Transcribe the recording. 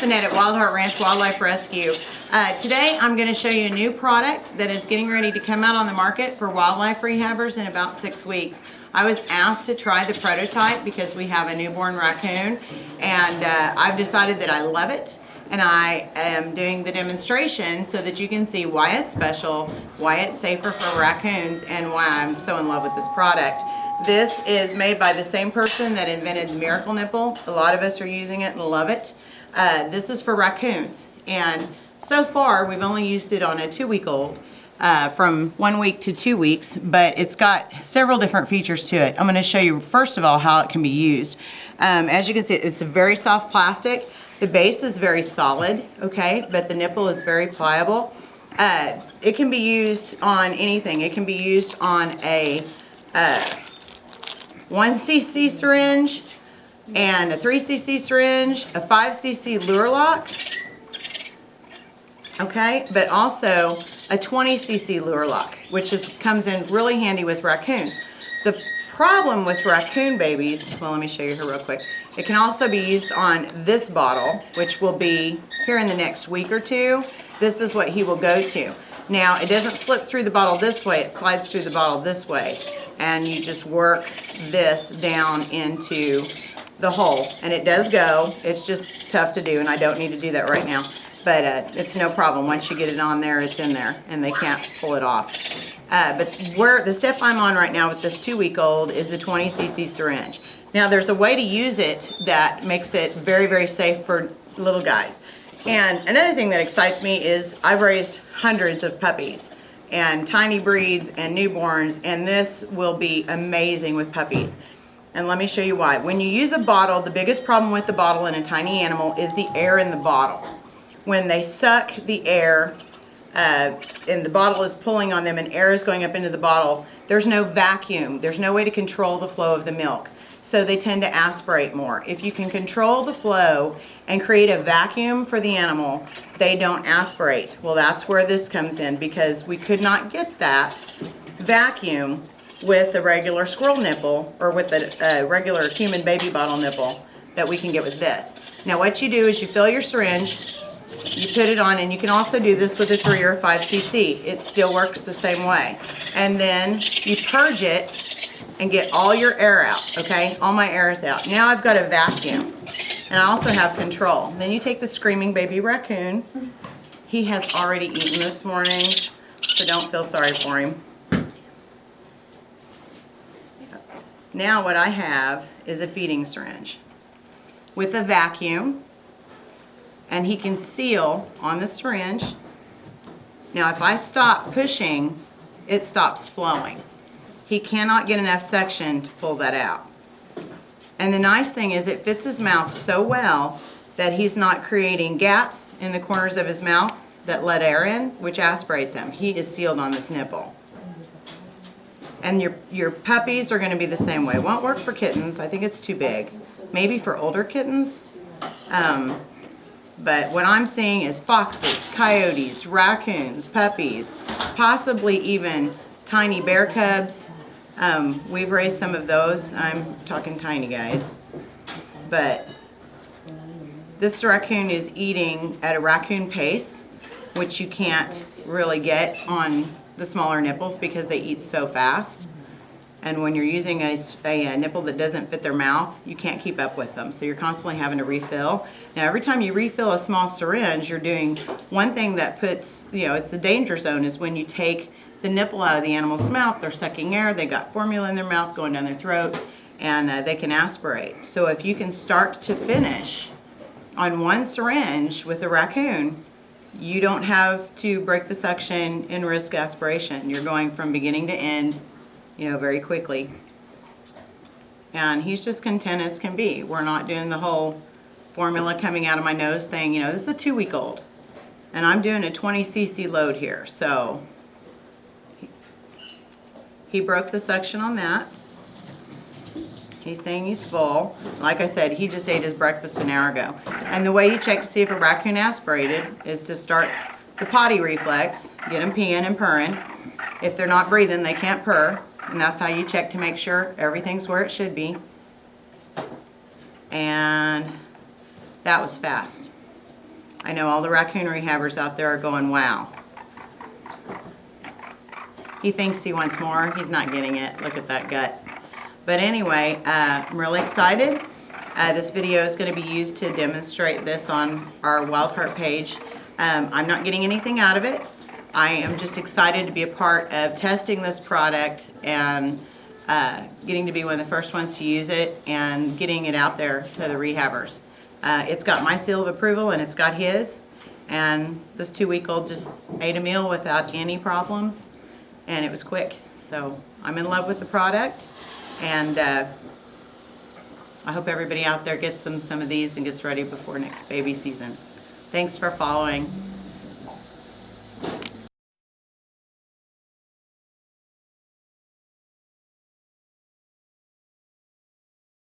Annette at Wild Heart Ranch Wildlife Rescue. Today I'm going to show you a new product that is getting ready to come out on the market for wildlife rehabbers in about 6 weeks. I was asked to try the prototype because we have a newborn raccoon, and I've decided that I love it, and I am doing the demonstration so that you can see why it's special, why it's safer for raccoons, and why I'm so in love with this product. This is made by the same person that invented the Miracle Nipple. A lot of us are using it and love it. This is for raccoons, and so far we've only used it on a 2-week-old from 1 week to 2 weeks, but it's got several different features to it. I'm going to show you first of all how it can be used. As you can see, it's a very soft plastic. The base is very solid, okay, but the nipple is very pliable. It can be used on anything. It can be used on a 1cc syringe and a 3cc syringe, a 5cc lure lock, okay, but also a 20cc lure lock, which comes in really handy with raccoons. The problem with raccoon babies, well, let me show you here real quick. It can also be used on this bottle, which will be here in the next week or two. This is what he will go to. Now, it doesn't slip through the bottle this way, it slides through the bottle this way. And you just work this down into the hole. And it does go. It's just tough to do, and I don't need to do that right now. But it's no problem. Once you get it on there, it's in there, and they can't pull it off. But the step I'm on right now with this 2-week-old is the 20cc syringe. Now, there's a way to use it that makes it very, very safe for little guys. And another thing that excites me is I've raised hundreds of puppies and tiny breeds and newborns, and this will be amazing with puppies. And let me show you why. When you use a bottle, the biggest problem with the bottle in a tiny animal is the air in the bottle. When they suck the air and the bottle is pulling on them and air is going up into the bottle, there's no vacuum. There's no way to control the flow of the milk. So they tend to aspirate more. If you can control the flow and create a vacuum for the animal, they don't aspirate. Well, that's where this comes in, because we could not get that vacuum with the regular squirrel nipple or with the regular human baby bottle nipple that we can get with this. Now, what you do is you fill your syringe, you put it on, and you can also do this with a 3 or 5cc. It still works the same way. And then you purge it and get all your air out, okay? All my air is out. Now I've got a vacuum, and I also have control. Then you take the screaming baby raccoon. He has already eaten this morning, so don't feel sorry for him. Now what I have is a feeding syringe with a vacuum, and he can seal on the syringe. Now if I stop pushing, it stops flowing. He cannot get enough suction to pull that out. And the nice thing is it fits his mouth so well that he's not creating gaps in the corners of his mouth that let air in, which aspirates him. He is sealed on this nipple. And your puppies are going to be the same way. Won't work for kittens. I think it's too big. Maybe for older kittens. But what I'm seeing is foxes, coyotes, raccoons, puppies, possibly even tiny bear cubs. We've raised some of those. I'm talking tiny guys. But this raccoon is eating at a raccoon pace, which you can't really get on the smaller nipples because they eat so fast. And when you're using a nipple that doesn't fit their mouth, you can't keep up with them. So you're constantly having to refill. Now, every time you refill a small syringe, you're doing one thing that puts, it's the danger zone, is when you take the nipple out of the animal's mouth. They're sucking air, they got formula in their mouth going down their throat, and they can aspirate. So if you can start to finish on one syringe with a raccoon, you don't have to break the suction and risk aspiration. You're going from beginning to end, very quickly. And he's just content as can be. We're not doing the whole formula coming out of my nose thing. This is a 2-week-old, and I'm doing a 20cc load here, so he broke the suction on that. He's saying he's full. Like I said, he just ate his breakfast an hour ago. And the way you check to see if a raccoon aspirated is to start the potty reflex, get them peeing and purring. If they're not breathing, they can't purr. And that's how you check to make sure everything's where it should be. And that was fast. I know all the raccoon rehabbers out there are going, wow. He thinks he wants more. He's not getting it. Look at that gut. But anyway, I'm really excited. This video is going to be used to demonstrate this on our Wild Heart page. I'm not getting anything out of it. I am just excited to be a part of testing this product and getting to be one of the first ones to use it and getting it out there to the rehabbers. It's got my seal of approval and it's got his. And this 2-week-old just ate a meal without any problems. And it was quick. So I'm in love with the product, and I hope everybody out there gets them some of these and gets ready before next baby season. Thanks for following.